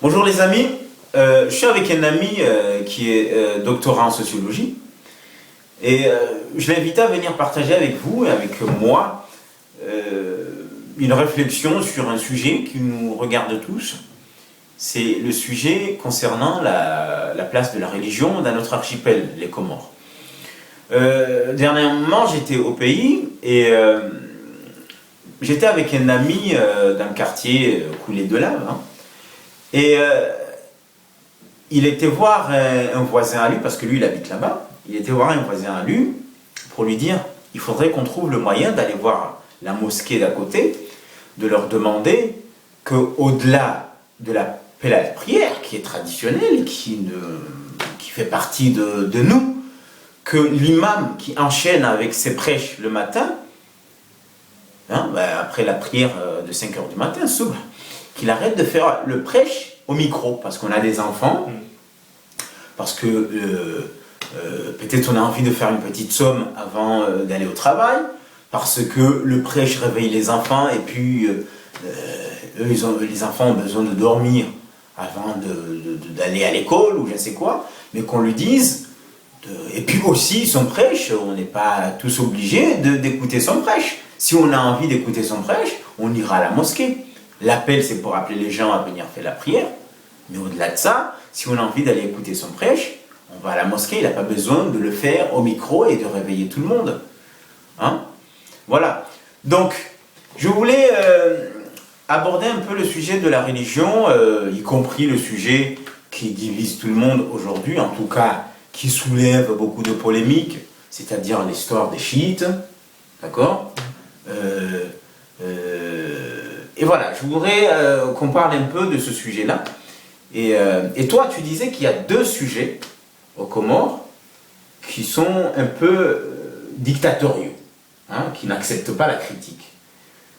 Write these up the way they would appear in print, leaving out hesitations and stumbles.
Bonjour les amis, je suis avec un ami qui est doctorant en sociologie et je l'ai invité à venir partager avec vous et avec moi une réflexion sur un sujet qui nous regarde tous. C'est le sujet concernant la place de la religion dans notre archipel, les Comores. Dernièrement, j'étais au pays et j'étais avec un ami dans le quartier Coulée de Lave. Et il était voir un voisin à lui, parce que lui il habite là-bas, il était voir un voisin à lui pour lui dire il faudrait qu'on trouve le moyen d'aller voir la mosquée d'à côté, de leur demander qu'au-delà de l'appel à la prière, qui est traditionnel, qui fait partie de nous, que l'imam qui enchaîne avec ses prêches le matin, après la prière de 5 h du matin, qu'il arrête de faire le prêche au micro, parce qu'on a des enfants, parce que peut-être on a envie de faire une petite somme avant d'aller au travail, parce que le prêche réveille les enfants, et puis les enfants ont besoin de dormir avant d'aller à l'école, ou je ne sais quoi, mais qu'on lui dise, et puis aussi son prêche, on n'est pas tous obligés d'écouter son prêche. Si on a envie d'écouter son prêche, on ira à la mosquée. L'appel, c'est pour appeler les gens à venir faire la prière. Mais au-delà de ça, si on a envie d'aller écouter son prêche, on va à la mosquée. Il n'a pas besoin de le faire au micro et de réveiller tout le monde. Voilà. Donc, je voulais aborder un peu le sujet de la religion, y compris le sujet qui divise tout le monde aujourd'hui, en tout cas, qui soulève beaucoup de polémiques, c'est-à-dire l'histoire des chiites. D'accord ? Et voilà, je voudrais qu'on parle un peu de ce sujet-là. Et toi, tu disais qu'il y a deux sujets aux Comores qui sont un peu dictatoriaux, qui n'acceptent pas la critique.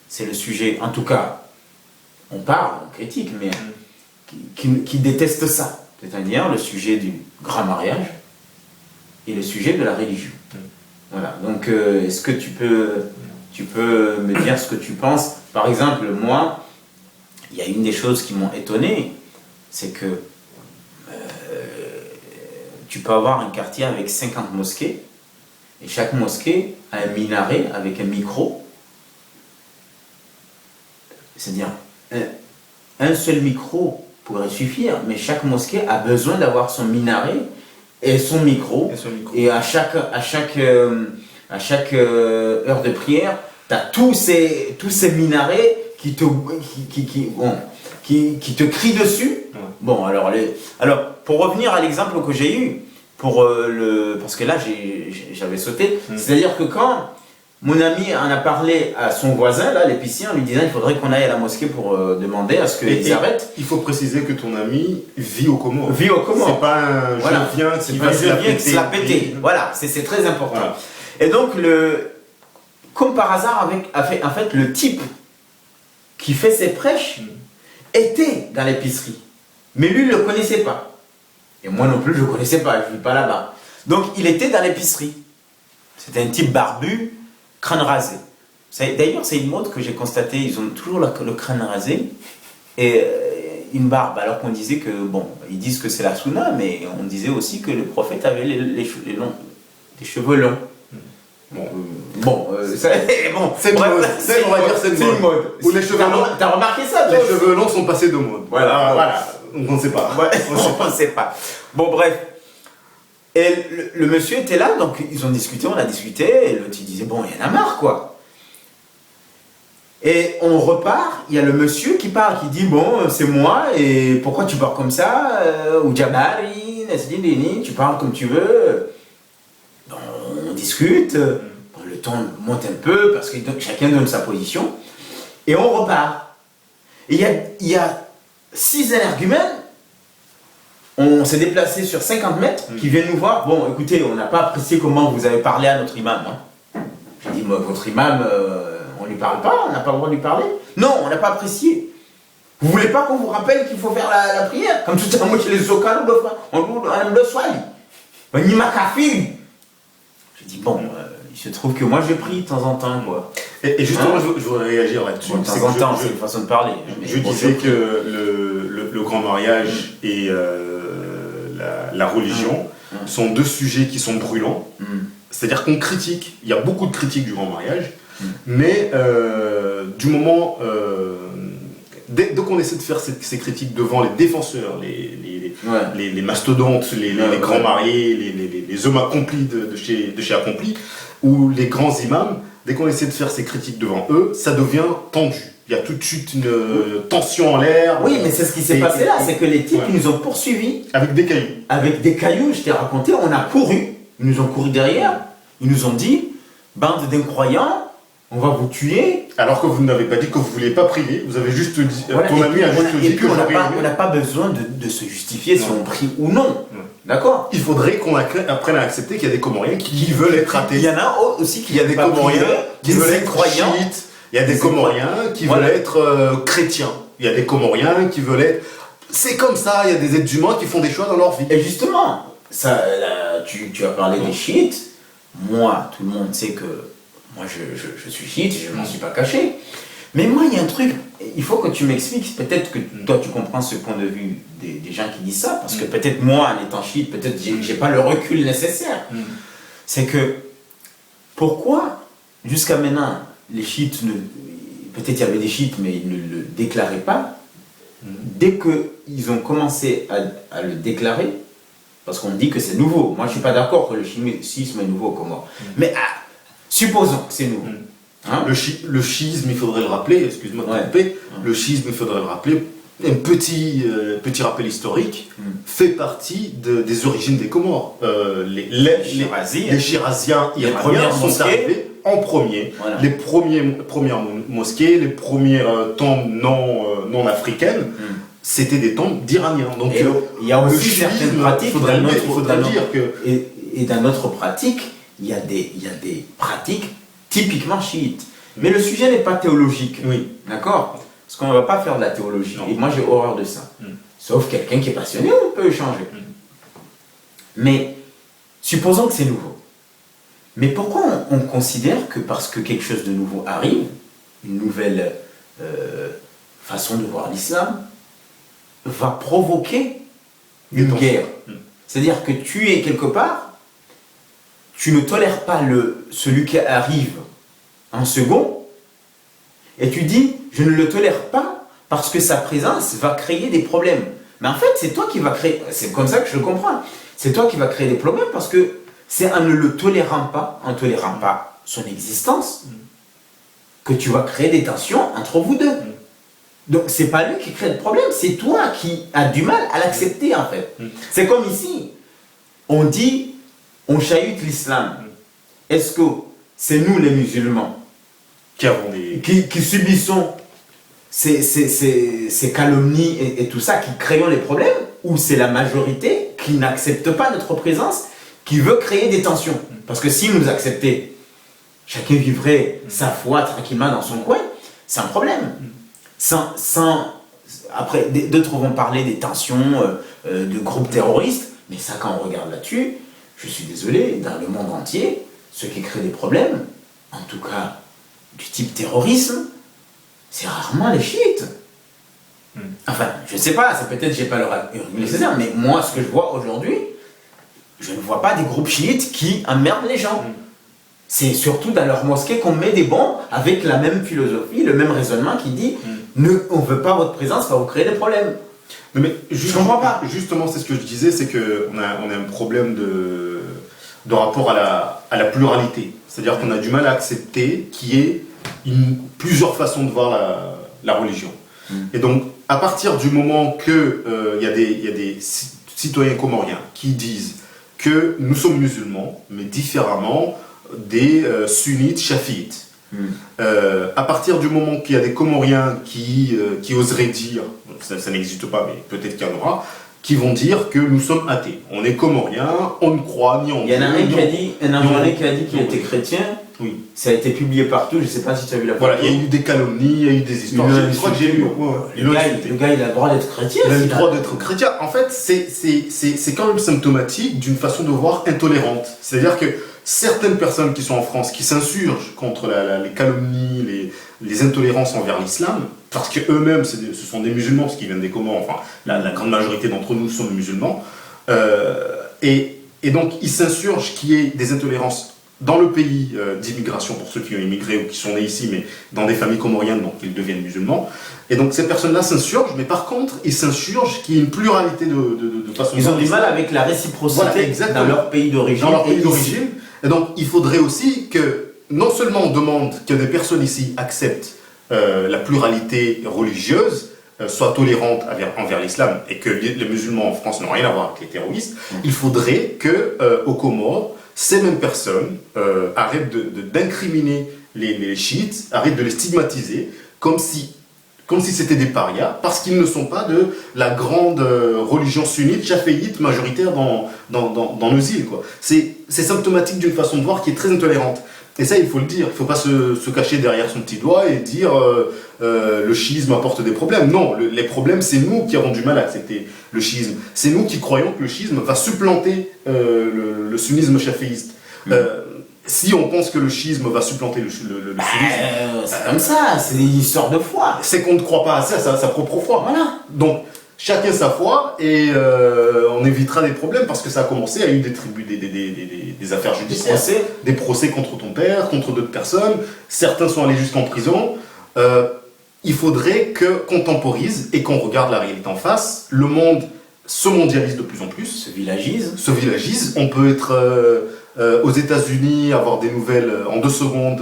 C'est le sujet, en tout cas, on parle, on critique, mais qui détestent ça. C'est-à-dire le sujet du grand mariage et le sujet de la religion. Voilà, donc est-ce que tu peux me dire ce que tu penses? Par exemple, moi, il y a une des choses qui m'ont étonné, c'est que tu peux avoir un quartier avec 50 mosquées, et chaque mosquée a un minaret avec un micro. C'est-à-dire, un seul micro pourrait suffire, mais chaque mosquée a besoin d'avoir son minaret et son micro. Et à chaque heure de prière, tu as tous ces minarets qui te crient dessus. Ouais. Bon, alors pour revenir à l'exemple que j'ai eu, parce que là j'avais sauté, c'est-à-dire que quand mon ami en a parlé à son voisin, là, l'épicier, en lui disant qu'il faudrait qu'on aille à la mosquée pour demander à ce qu'ils arrêtent. Il faut préciser que ton ami vit aux Comores. Vit aux Comores. C'est pas un je viens qui se la péter. Voilà, c'est très important. Voilà. Et donc, comme par hasard, en fait, le type qui fait ses prêches était dans l'épicerie. Mais lui, il ne le connaissait pas. Et moi non plus, je ne le connaissais pas, je ne vis pas là-bas. Donc, il était dans l'épicerie. C'était un type barbu, crâne rasé. D'ailleurs, c'est une mode que j'ai constatée, ils ont toujours le crâne rasé et une barbe, alors qu'on disait que, ils disent que c'est la sunna, mais on disait aussi que le prophète avait les cheveux longs. C'est une mode. Ou les cheveux longs. T'as remarqué ça? Les cheveux longs sont passés de mode. Voilà. Donc on ne sait pas. On ne sait pas. Bon, bref. Et le monsieur était là, donc ils ont discuté, on a discuté, et l'autre il disait, il y en a marre, quoi. Et on repart, il y a le monsieur qui parle, qui dit, c'est moi, et pourquoi tu parles comme ça? Ou Jabari, tu parles comme tu veux. On discute, le ton monte un peu, parce que chacun donne sa position, et on repart. Et il y a 6 énergumènes. On s'est déplacé sur 50 mètres, qui viennent nous voir. Bon, écoutez, on n'a pas apprécié comment vous avez parlé à notre imam. J'ai dit, votre imam, on ne lui parle pas, on n'a pas le droit de lui parler. Non, on n'a pas apprécié. Vous voulez pas qu'on vous rappelle qu'il faut faire la prière? Comme tout à l'heure, les Zokan, on le soigne. Ni ma kafir. J'ai dit, il se trouve que moi je prie de temps en temps, quoi. Et justement, je voudrais réagir là-dessus. De temps en temps, c'est une façon de parler. Je disais que le grand mariage et la religion sont deux sujets qui sont brûlants. C'est-à-dire qu'on critique, il y a beaucoup de critiques du grand mariage, mais du moment, dès qu'on essaie de faire ces critiques devant les défenseurs, les mastodontes, les grands mariés, les hommes accomplis de chez Accompli, ou les grands imams, dès qu'on essaie de faire ces critiques devant eux, ça devient tendu. Il y a tout de suite une tension en l'air. Oui, mais c'est ce qui s'est passé là, c'est que les types ils nous ont poursuivis. Avec des cailloux. Avec des cailloux, je t'ai raconté, on a couru. Ils nous ont couru derrière. Ils nous ont dit, bande d'incroyants, on va vous tuer. Alors que vous n'avez pas dit que vous ne vouliez pas prier. Vous avez juste dit, voilà, ton ami a juste dit que on n'a pas besoin de se justifier si on prie ou non. D'accord. Il faudrait qu'on apprenne à accepter qu'il y a des Comoriens qui veulent être athées. Il y en a aussi qui veulent être croyants. Il y a des Comoriens qui veulent être chrétiens. Il y a des Comoriens qui veulent être... C'est comme ça, il y a des êtres humains qui font des choix dans leur vie. Et justement, ça, là, tu as parlé des chiites. Moi, tout le monde sait que moi je suis chiite, je ne m'en suis pas caché. Mais moi, il y a un truc, il faut que tu m'expliques, peut-être que toi tu comprends ce point de vue des gens qui disent ça, parce que peut-être moi, en étant chiite, peut-être j'ai pas le recul nécessaire. C'est que, pourquoi, jusqu'à maintenant, les chiites, peut-être il y avait des chiites, mais ils ne le déclaraient pas, dès qu'ils ont commencé à le déclarer, parce qu'on dit que c'est nouveau. Moi, je ne suis pas d'accord que le chiisme est nouveau au Comores. Mais supposons que c'est nouveau. Hein? Le chiisme, il faudrait le rappeler, excuse-moi de couper, le chiisme, il faudrait le rappeler, un petit rappel historique, fait partie des origines des Comores. Les Shiraziens iraniens sont arrivés en premier. Voilà. Les premières mosquées, les premières tombes non africaines, c'était des tombes d'Iraniens. Donc il y a aussi certaines pratiques, et dans notre pratique, il y a des pratiques typiquement chiites. Mais le sujet n'est pas théologique. Oui. D'accord ? Parce qu'on ne va pas faire de la théologie. Non. Et moi, j'ai horreur de ça. Sauf quelqu'un qui est passionné, on peut échanger. Mais supposons que c'est nouveau. Mais pourquoi on considère que parce que quelque chose de nouveau arrive, une nouvelle façon de voir l'islam, va provoquer une guerre. C'est-à-dire que tu es quelque part, tu ne tolères pas celui qui arrive en second, et tu dis, je ne le tolère pas parce que sa présence va créer des problèmes. Mais en fait, c'est toi qui vas créer, c'est comme ça que je le comprends, c'est toi qui vas créer des problèmes parce que c'est en ne le tolérant pas, son existence, que tu vas créer des tensions entre vous deux. Donc c'est pas lui qui crée le problème, c'est toi qui as du mal à l'accepter en fait. C'est comme ici, on dit, on chahute l'islam. Est-ce que c'est nous les musulmans qui subissons ces calomnies et tout ça, qui créons les problèmes, ou c'est la majorité qui n'accepte pas notre présence, qui veut créer des tensions? Parce que si nous acceptait, chacun vivrait sa foi tranquillement dans son coin, c'est un problème. Après, d'autres vont parler des tensions de groupes terroristes, mais ça, quand on regarde là-dessus, je suis désolé, dans le monde entier, ceux qui créent des problèmes, en tout cas du type terrorisme, c'est rarement les chiites. Enfin, je ne sais pas, c'est peut-être j'ai pas le recul nécessaire, mais moi, ce que je vois aujourd'hui, je ne vois pas des groupes chiites qui emmerdent les gens. C'est surtout dans leur mosquée qu'on met des bombes avec la même philosophie, le même raisonnement qui dit on ne veut pas votre présence, ça va vous créer des problèmes. Mais je comprends pas. Justement, c'est ce que je disais, c'est qu'on a un problème de rapport à la pluralité. C'est-à-dire qu'on a du mal à accepter qu'il y ait plusieurs façons de voir la religion. Et donc, à partir du moment qu'il y a des citoyens comoriens qui disent que nous sommes musulmans, mais différemment des sunnites chafiites. À partir du moment qu'il y a des Comoriens qui oseraient dire, ça n'existe pas, mais peut-être qu'il y en aura, qui vont dire que nous sommes athées. On est Comoriens, on ne croit ni en Dieu. Il y en a un qui a dit qu'il était chrétien. Oui. Ça a été publié partout, je ne sais pas si tu as vu la photo. Voilà, il y a eu des calomnies, il y a eu des histoires. Je crois que j'ai lu. Le gars, il a le droit d'être chrétien. Il a le droit d'être chrétien. En fait, c'est quand même symptomatique d'une façon de voir intolérante. C'est-à-dire que certaines personnes qui sont en France, qui s'insurgent contre les calomnies, les intolérances envers l'islam, parce qu'eux-mêmes, ce sont des musulmans, parce qu'ils viennent des Comores, enfin, la grande majorité d'entre nous sont des musulmans, et donc ils s'insurgent qu'il y ait des intolérances dans le pays d'immigration, pour ceux qui ont immigré ou qui sont nés ici, mais dans des familles comoriennes, donc ils deviennent musulmans. Et donc ces personnes-là s'insurgent, mais par contre, ils s'insurgent qu'il y ait une pluralité de façons. Ils ont du mal avec la réciprocité dans leur pays d'origine. Dans leur pays d'origine. Et donc il faudrait aussi que, non seulement on demande que des personnes ici acceptent la pluralité religieuse, soient tolérantes envers l'islam, et que les musulmans en France n'ont rien à voir avec les terroristes, il faudrait qu'aux Comores, ces mêmes personnes arrêtent d'incriminer les chiites, arrêtent de les stigmatiser comme si c'était des parias, parce qu'ils ne sont pas de la grande religion sunnite, chaféite, majoritaire dans nos îles, quoi. C'est symptomatique d'une façon de voir qui est très intolérante. Et ça, il faut le dire. Il ne faut pas se cacher derrière son petit doigt et dire le chiisme apporte des problèmes. Non, les problèmes, c'est nous qui avons du mal à accepter le chiisme. C'est nous qui croyons que le chiisme va supplanter le sunnisme chaféiste. Si on pense que le chiisme va supplanter le sunnisme... c'est comme ça, c'est une histoire de foi. C'est qu'on ne croit pas assez à sa propre foi. Voilà. Donc, chacun sa foi, et on évitera des problèmes, parce que ça a commencé, il y a eu des affaires judiciaires, des procès contre ton père, contre d'autres personnes, certains sont allés jusqu'en prison. Il faudrait qu'on temporise et qu'on regarde la réalité en face. Le monde se mondialise de plus en plus. Se villagise. On peut être aux États-Unis, avoir des nouvelles en 2 secondes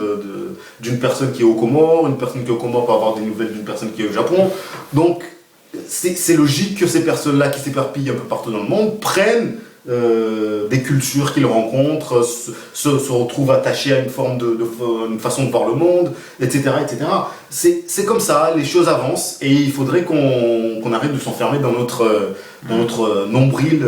d'une personne qui est aux Comores, une personne qui est aux Comores peut avoir des nouvelles d'une personne qui est au Japon. Donc, c'est logique que ces personnes-là qui s'éparpillent un peu partout dans le monde prennent des cultures qu'ils rencontrent, se retrouvent attachés à une forme une façon de voir le monde, etc. etc. C'est comme ça, les choses avancent, et il faudrait qu'on arrête de s'enfermer dans notre nombril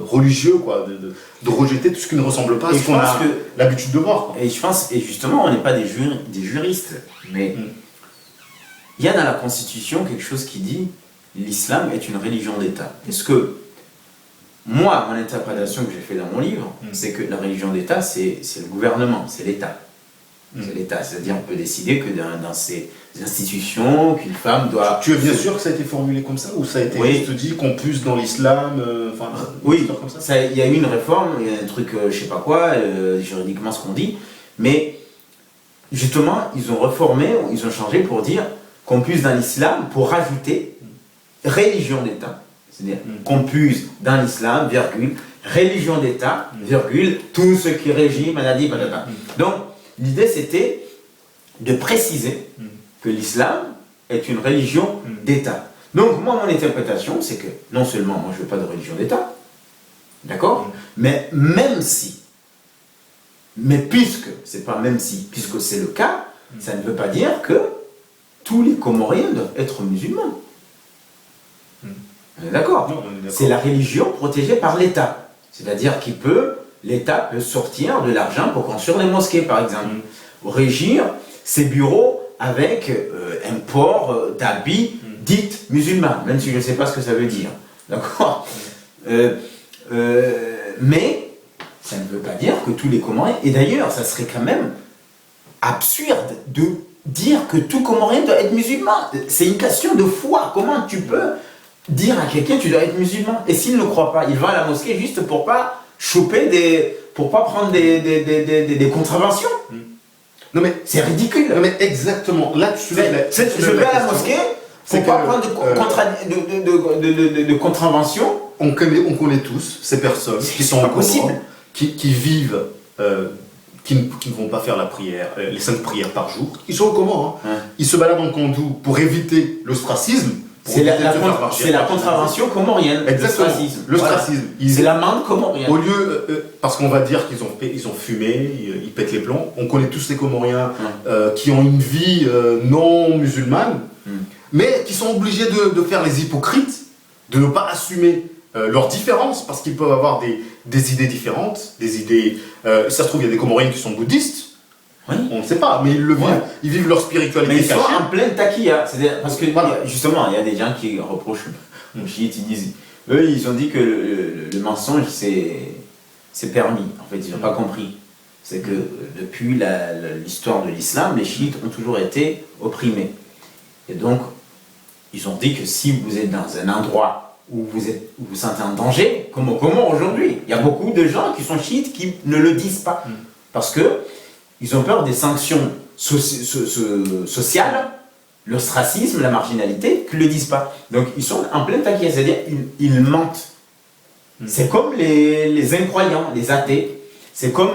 religieux, quoi, de rejeter tout ce qui ne ressemble pas à ce qu'on a l'habitude de voir, quoi. Et je pense, et justement, on n'est pas des juristes, mais il y a dans la Constitution quelque chose qui dit l'islam est une religion d'État. Est-ce que moi, mon interprétation que j'ai fait dans mon livre, c'est que la religion d'État, c'est le gouvernement, c'est l'État. C'est l'État, c'est-à-dire on peut décider que dans ces institutions, qu'une femme doit... Tu es bien sûr que ça a été formulé comme ça, ou ça a été juste dit qu'on puisse dans l'islam, oui, comme ça. Il y a eu une réforme, il y a un truc, je sais pas quoi, juridiquement ce qu'on dit, mais justement, ils ont reformé, ils ont changé pour dire qu'on puisse dans l'islam, pour rajouter religion d'État. C'est-à-dire qu'on puisse dans l'islam, virgule, religion d'État, virgule, tout ce qui régit, maladie, blablabla. Donc, l'idée c'était de préciser que l'islam est une religion d'État. Donc, moi, mon interprétation, c'est que non seulement moi je veux pas de religion d'État, d'accord, mais même si, puisque c'est le cas, ça ne veut pas dire que tous les Comoriens doivent être musulmans. On est d'accord. C'est la religion protégée par l'État. C'est-à-dire l'État peut sortir de l'argent pour construire des mosquées, par exemple. Régir ses bureaux avec un port d'habits dits musulmans, même si je ne sais pas ce que ça veut dire. D'accord. Mais ça ne veut pas dire que tous les Comoriens... Et d'ailleurs, ça serait quand même absurde de dire que tout Comorien doit être musulman. C'est une question de foi. Comment tu peux dire à quelqu'un tu dois être musulman? Et s'il ne croit pas, il va à la mosquée juste pour pas choper pour pas prendre des contraventions. Non mais c'est ridicule. Non mais exactement. Là je vais à la mosquée pour pas prendre de contraventions. On connaît tous ces personnes qui sont en Comores, qui vivent, qui ne vont pas faire la prière, les 5 prières par jour. Ils sont au Comores, hein. Ils se baladent en Kondou pour éviter l'ostracisme. C'est la contravention comorienne. Exactement. L'ostracisme. Voilà. C'est l'amende comorienne. Au lieu, parce qu'on va dire qu'ils ont fumé, ils pètent les plombs. On connaît tous ces Comoriens qui ont une vie non musulmane, mais qui sont obligés de faire les hypocrites, de ne pas assumer leurs différences, parce qu'ils peuvent avoir des idées différentes, des idées... ça se trouve, il y a des Comoriens qui sont bouddhistes. Oui. On ne sait pas, mais ils le vivent. Ouais. Ils vivent leur spiritualité. Mais ils sont en pleine taquilla. Parce que justement, il y a des gens qui reprochent aux chiites, ils disent, eux, ils ont dit que le mensonge, c'est permis. fait, ils n'ont pas compris. C'est que depuis l'histoire de l'islam, les chiites ont toujours été opprimés. Et donc, ils ont dit que si vous êtes dans un endroit où vous sentez en danger, comme aujourd'hui, il y a beaucoup de gens qui sont chiites qui ne le disent pas. Parce qu'ils ont peur des sanctions sociales, l'ostracisme, la marginalité, qu'ils ne le disent pas. Donc, ils sont en plein taquet, c'est-à-dire ils mentent. C'est comme les incroyants, les athées. C'est comme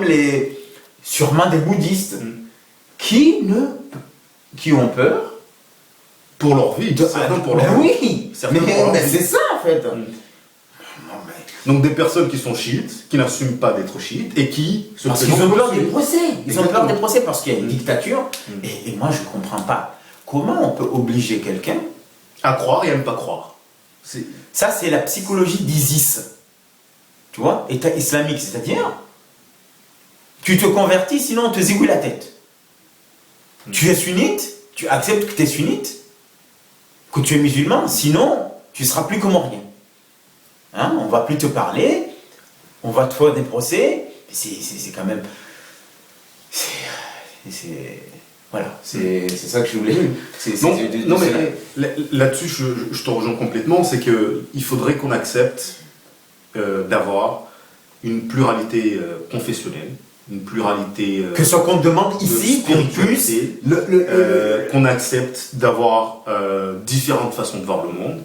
sûrement des bouddhistes qui ont peur pour leur vie. Certains pour leur vie. Oui, mais c'est ça en fait. Donc des personnes qui sont chiites, qui n'assument pas d'être chiites et qui se parce qu'ils ont peur des procès. Ils ont peur des procès parce qu'il y a une dictature. Et moi je ne comprends pas. Comment on peut obliger quelqu'un à croire et à ne pas croire? Ça c'est la psychologie d'ISIS. Tu vois, État islamique, c'est-à-dire tu te convertis, sinon on te zigouille la tête. Tu es sunnite, tu acceptes que tu es sunnite, que tu es musulman, sinon tu ne seras plus comorien. Hein, on ne va plus te parler, on va te faire des procès, c'est quand même... Voilà, c'est ça que je voulais dire. Non, mais là-dessus, je te rejoins complètement, c'est qu'il faudrait qu'on accepte d'avoir une pluralité confessionnelle, une pluralité... que ce qu'on demande ici, qu'on accepte d'avoir différentes façons de voir le monde,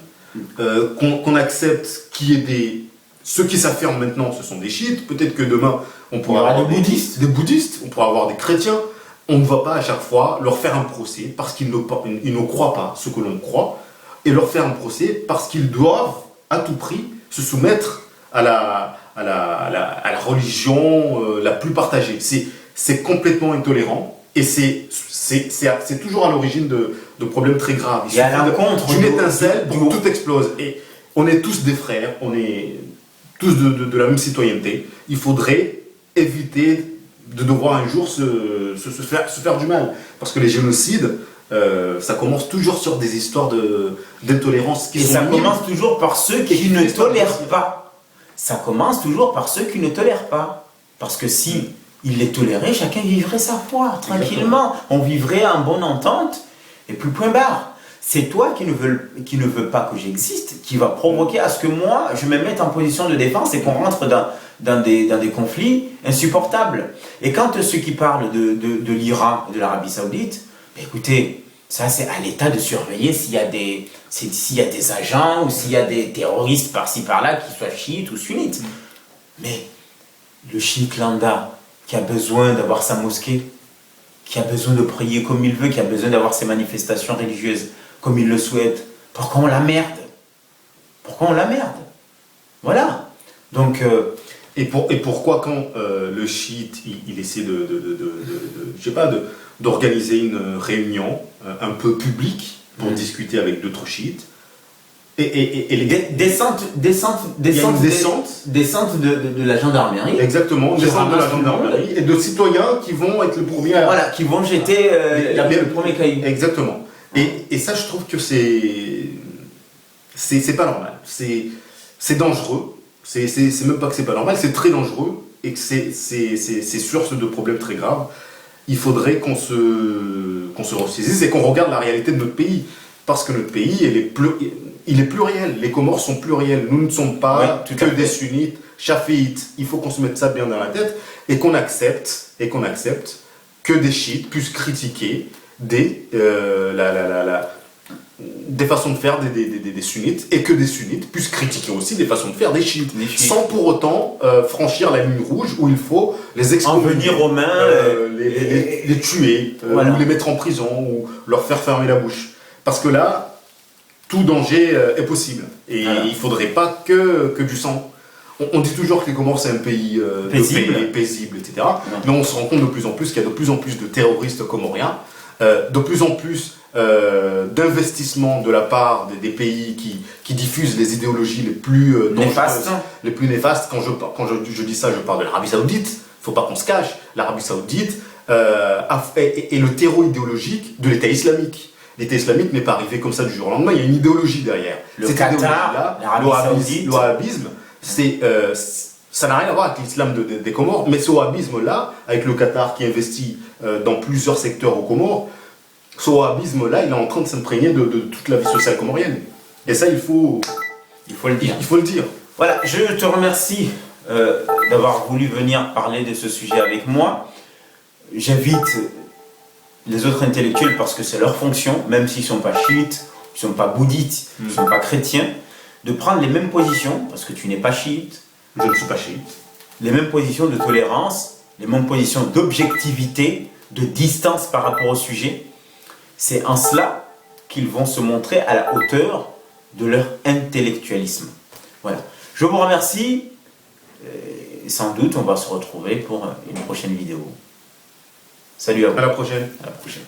qu'on accepte qu'il y ait ceux qui s'affirment maintenant, ce sont des chiites, peut-être que demain, on pourra avoir des bouddhistes, on pourra avoir des chrétiens. On ne va pas à chaque fois leur faire un procès parce qu'ils ne croient pas ce que l'on croit, et leur faire un procès parce qu'ils doivent à tout prix se soumettre à la religion la plus partagée. C'est complètement intolérant et c'est toujours à l'origine de problèmes très graves. Il y a l'encontre d'une étincelle pour que tout explose. Et on est tous des frères, on est tous de la même citoyenneté. Il faudrait éviter de devoir un jour se faire du mal. Parce que les génocides, ça commence toujours sur des histoires d'intolérance. Et ça commence toujours par ceux qui ne tolèrent pas. Ça commence toujours par ceux qui ne tolèrent pas. Parce que si ils les toléraient, chacun vivrait sa foi, tranquillement. On vivrait en bonne entente, et puis point barre. C'est toi qui ne veux pas que j'existe, qui va provoquer à ce que moi, je me mette en position de défense et qu'on rentre dans des conflits insupportables. Et quand ceux qui parlent de l'Iran et de l'Arabie Saoudite, ben écoutez, ça c'est à l'État de surveiller s'il y a des agents ou s'il y a des terroristes par-ci par-là qui soient chiites ou sunnites. Mais le chiite lambda qui a besoin d'avoir sa mosquée, qui a besoin de prier comme il veut, qui a besoin d'avoir ses manifestations religieuses comme il le souhaite, pourquoi on l'emmerde? Pourquoi on l'emmerde? Voilà. Donc... Et pourquoi quand le chiite il essaie d'organiser une réunion un peu publique pour discuter avec d'autres chiites descente de la gendarmerie. Exactement, descente de la gendarmerie et de citoyens qui vont être le premier qui vont jeter le premier caillou. Exactement. Et ça, je trouve que c'est pas normal. C'est dangereux. C'est même pas que c'est pas normal, c'est très dangereux et que c'est source de problèmes très graves. Il faudrait qu'on se ressaisisse et qu'on regarde la réalité de notre pays. Parce que notre pays, il est pluriel. Les Comores sont pluriels. Nous ne sommes pas que des sunnites, chafiites. Il faut qu'on se mette ça bien dans la tête et qu'on accepte que des chiites puissent critiquer des façons de faire des sunnites et que des sunnites puissent critiquer aussi des façons de faire des chiites sans pour autant franchir la ligne rouge où il faut les excommunier, en venir aux mains, les tuer, ou les mettre en prison ou leur faire fermer la bouche. Parce que là, tout danger est possible et il ne faudrait pas que du sang. On dit toujours que les Comores c'est un pays paisible, etc. Mais on se rend compte de plus en plus qu'il y a de plus en plus de terroristes comoriens, de plus en plus d'investissement de la part des pays qui diffusent les idéologies les plus dangereuses, les plus néfastes. Quand je dis ça, je parle de l'Arabie Saoudite. Il ne faut pas qu'on se cache. L'Arabie Saoudite est le terreau idéologique de l'État islamique. L'État islamique n'est pas arrivé comme ça du jour au lendemain. Il y a une idéologie derrière. Le Qatar, l'Arabie Saoudite, l'wahhabisme, Ça n'a rien à voir avec l'islam des Comores, mais ce wahhabisme-là, avec le Qatar qui investit dans plusieurs secteurs aux Comores, ce wahhabisme-là, il est en train de s'imprégner de toute la vie sociale comorienne. Et ça, il faut le dire. Il faut le dire. Voilà, je te remercie d'avoir voulu venir parler de ce sujet avec moi. J'invite les autres intellectuels, parce que c'est leur fonction, même s'ils ne sont pas chiites, ils ne sont pas bouddhites, ils ne sont pas chrétiens, de prendre les mêmes positions, parce que tu n'es pas chiite, Je ne suis pas chiite. les mêmes positions de tolérance, les mêmes positions d'objectivité, de distance par rapport au sujet. C'est en cela qu'ils vont se montrer à la hauteur de leur intellectualisme. Voilà. Je vous remercie. Et sans doute, on va se retrouver pour une prochaine vidéo. Salut à vous. À la prochaine. À la prochaine.